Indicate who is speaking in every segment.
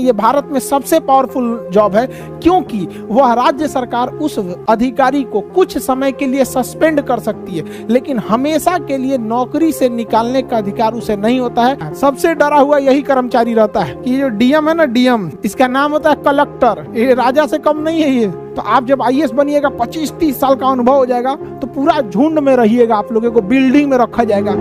Speaker 1: ये भारत में सबसे पावरफुल जॉब है, क्योंकि वह राज्य सरकार उस अधिकारी को कुछ समय के लिए सस्पेंड कर सकती है, लेकिन हमेशा के लिए नौकरी से निकालने का अधिकार उसे नहीं होता है। सबसे डरा हुआ यही कर्मचारी रहता है कि जो डीएम है ना, डीएम, इसका नाम होता है कलेक्टर। ये राजा से कम नहीं है ये। तो आप जब आईएएस बनिएगा, 25-30 साल का अनुभव हो जाएगा, तो पूरा झुंड में रहिएगा, आप लोगों को बिल्डिंग में रखा जाएगा।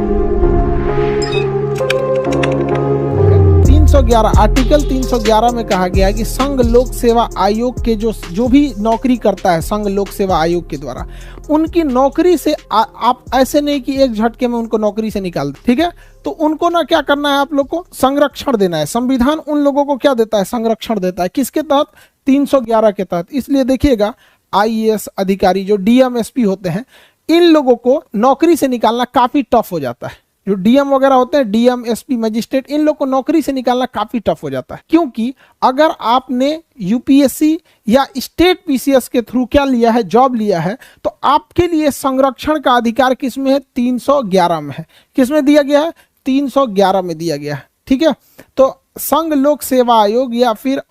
Speaker 1: 311 आर्टिकल 311 में कहा गया है कि संघ लोक सेवा आयोग के जो भी नौकरी करता है संघ लोक सेवा आयोग के द्वारा, उनकी नौकरी से आप ऐसे नहीं कि एक झटके में उनको नौकरी से निकाल दे, ठीक है। तो उनको ना क्या करना है, आप लोग को संरक्षण देना है। संविधान उन लोगों को क्या देता है, संरक्षण देता है। किसके तहत? 311 के तहत। इसलिए देखिएगा, आईएएस अधिकारी जो डीएम एसपी होते हैं, इन लोगों को नौकरी से निकालना काफी टफ हो जाता है। जो डीएम वगैरह होते हैं, डीएम एसपी मजिस्ट्रेट, इन लोग को नौकरी से निकालना काफी टफ हो जाता है, क्योंकि अगर आपने यूपीएससी या स्टेट पीसीएस के थ्रू क्या लिया है, जॉब लिया है, तो आपके लिए संरक्षण का अधिकार किसमें है? 311 में है। किसमें दिया गया है? 311 में दिया गया है, ठीक है। तो संघ लोक सेवा आयोग या फिर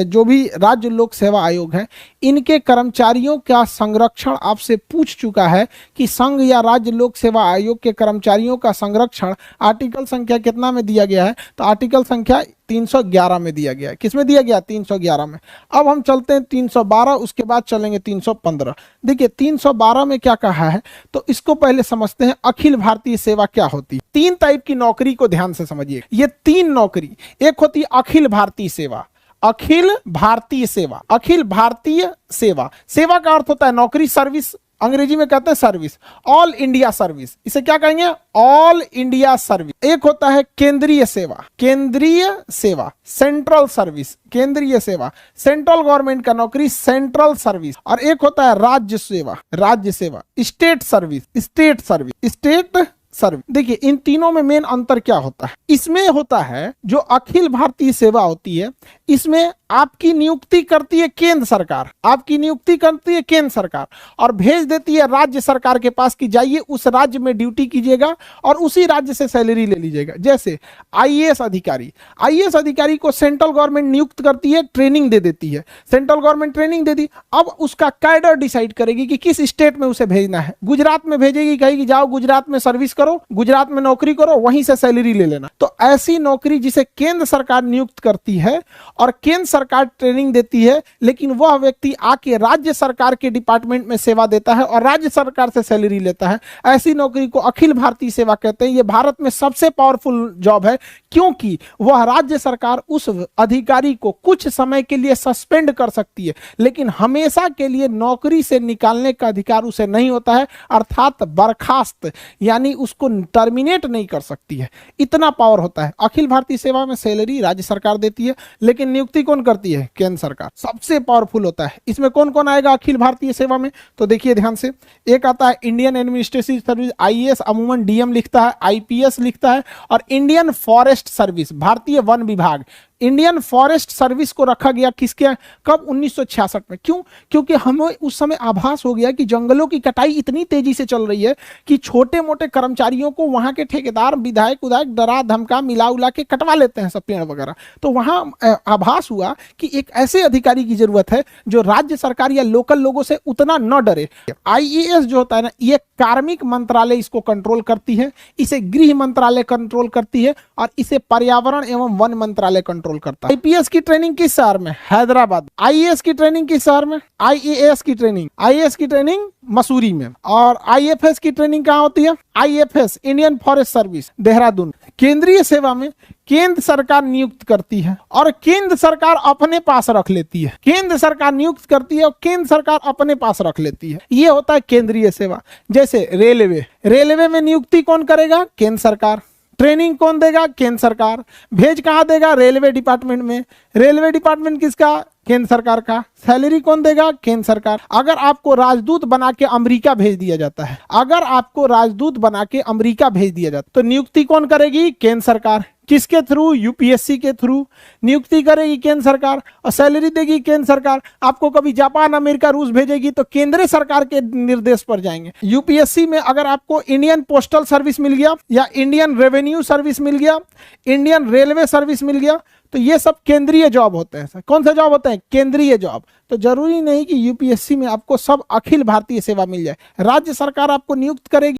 Speaker 1: जो भी राज्य लोक सेवा आयोग है, इनके कर्मचारियों का संरक्षण आपसे पूछ चुका है कि संघ या राज्य लोक सेवा आयोग के कर्मचारियों का संरक्षण आर्टिकल संख्या कितना में दिया गया है? तो आर्टिकल संख्या 311 में दिया गया है। किसमें दिया गया? 311 में। अब हम चलते हैं 312, उसके बाद चलेंगे 315। देखिए 312 में क्या कहा है, तो इसको पहले समझते हैं। अखिल भारतीय सेवा क्या होती है? 3 टाइप की नौकरी को ध्यान से समझिए। ये 3 नौकरी, एक होती है अखिल भारतीय सेवा। अखिल भारतीय सेवा, अखिल भारतीय सेवा, सेवा का अर्थ होता है नौकरी, सर्विस, अंग्रेजी में कहते हैं सर्विस। ऑल इंडिया सर्विस, इसे क्या कहेंगे? All India service. एक होता है केंद्रीय सेवा, केंद्रीय सेवा, सेंट्रल सर्विस, केंद्रीय सेवा, सेंट्रल गवर्नमेंट का नौकरी, सेंट्रल सर्विस। और एक होता है राज्य सेवा, राज्य सेवा, state service, state service, state service. देखिए इन तीनों में मेन अंतर क्या होता है? इसमें होता है जो अखिल भारतीय सेवा होती है, इसमें आपकी नियुक्ति करती है केंद्र सरकार, आपकी नियुक्ति करती है केंद्र सरकार और भेज देती है राज्य सरकार के पास कि जाइए उस राज्य में ड्यूटी कीजिएगा और उसी राज्य से सैलरी ले लीजिएगा। जैसे आईएएस अधिकारी, आईएएस अधिकारी को सेंट्रल गवर्नमेंट नियुक्त करती है, ट्रेनिंग दे देती है, सेंट्रल गवर्नमेंट ट्रेनिंग दे दी। अब उसका कैडर डिसाइड करेगी कि किस स्टेट में उसे भेजना है। गुजरात में भेजेगी, कहेगी जाओ गुजरात में सर्विस करो, गुजरात में नौकरी करो, वहीं से सैलरी ले लेना। तो ऐसी नौकरी जिसे केंद्र सरकार नियुक्त करती है और केंद्र सरकार ट्रेनिंग देती है, लेकिन वह व्यक्ति आके राज्य सरकार के डिपार्टमेंट में सेवा देता है और राज्य सरकार से सैलरी लेता है, ऐसी नौकरी को अखिल भारतीय सेवा कहते हैं। यह भारत में सबसे पावरफुल जॉब है, क्योंकि वह राज्य सरकार उस अधिकारी को कुछ समय के लिए सस्पेंड कर सकती है, लेकिन हमेशा के लिए नौकरी से निकालने का अधिकार उसे नहीं होता है, अर्थात बर्खास्त, यानी उसको टर्मिनेट नहीं कर सकती है। इतना पावर होता है। अखिल भारतीय सेवा में सैलरी राज्य सरकार देती है, लेकिन नियुक्ति कौन करती है? केंद्र सरकार। सबसे पावरफुल होता है। इसमें कौन कौन आएगा अखिल भारतीय सेवा में? तो देखिए ध्यान से, एक आता है इंडियन एडमिनिस्ट्रेटिव सर्विस, आईएएस अमूमन डीएम लिखता है, आईपीएस लिखता है, और इंडियन फॉरेस्ट सर्विस, भारतीय वन विभाग। इंडियन फॉरेस्ट सर्विस को रखा गया किसके? कब? 1966 में। क्यों? क्योंकि हमें उस समय आभास हो गया कि जंगलों की कटाई इतनी तेजी से चल रही है कि छोटे मोटे कर्मचारियों को वहां के ठेकेदार, विधायक उधायक डरा धमका मिला उला के कटवा लेते हैं सब पेड़ वगैरह। तो वहां आभास हुआ कि एक ऐसे अधिकारी की जरूरत है जो राज्य सरकार या लोकल लोगों से उतना न डरे। आईएएस जो होता है ना, ये कार्मिक मंत्रालय इसको कंट्रोल करती है, इसे गृह मंत्रालय कंट्रोल करती है, और इसे पर्यावरण एवं वन मंत्रालय कंट्रोल करता है। आईपीएस की ट्रेनिंग किस शहर में? हैदराबाद। आईएएस की ट्रेनिंग किस शहर में? आईएएस की ट्रेनिंग, आईएएस की ट्रेनिंग मसूरी में। और आईएफएस की ट्रेनिंग कहां होती है? IFS, Indian forest service, Dehradun. केंद्रीय सेवा में केंद्र सरकार नियुक्त करती है और केंद्र सरकार अपने पास रख लेती है। केंद्र सरकार नियुक्त करती है और केंद्र सरकार अपने पास रख लेती है। यह होता है केंद्रीय सेवा। जैसे रेलवे, रेलवे में नियुक्ति कौन करेगा? केंद्र सरकार। ट्रेनिंग कौन देगा? केंद्र सरकार। भेज कहां देगा? रेलवे डिपार्टमेंट में। रेलवे डिपार्टमेंट किसका? केंद्र सरकार का। सैलरी कौन देगा? केंद्र सरकार। अगर आपको राजदूत बना के अमेरिका भेज दिया जाता है, अगर आपको राजदूत बना के अमेरिका भेज दिया जाता है, तो नियुक्ति कौन करेगी? केंद्र सरकार। किसके थ्रू? यूपीएससी के थ्रू नियुक्ति करेगी केंद्र सरकार और सैलरी देगी केंद्र सरकार। आपको कभी जापान, अमेरिका, रूस भेजेगी तो केंद्र सरकार के निर्देश पर जाएंगे। यूपीएससी में अगर आपको इंडियन पोस्टल सर्विस मिल गया या इंडियन रेवेन्यू सर्विस मिल गया, इंडियन रेलवे सर्विस मिल गया, तो ये सब केंद्रीय जॉब होते हैं सर। कौन सा जॉब होते हैं? केंद्रीय जॉब। तो जरूरी नहीं कि यूपीएससी में आपको सब अखिल भारतीय सेवा मिल जाए। राज्य सरकार आपको नियुक्त करेगी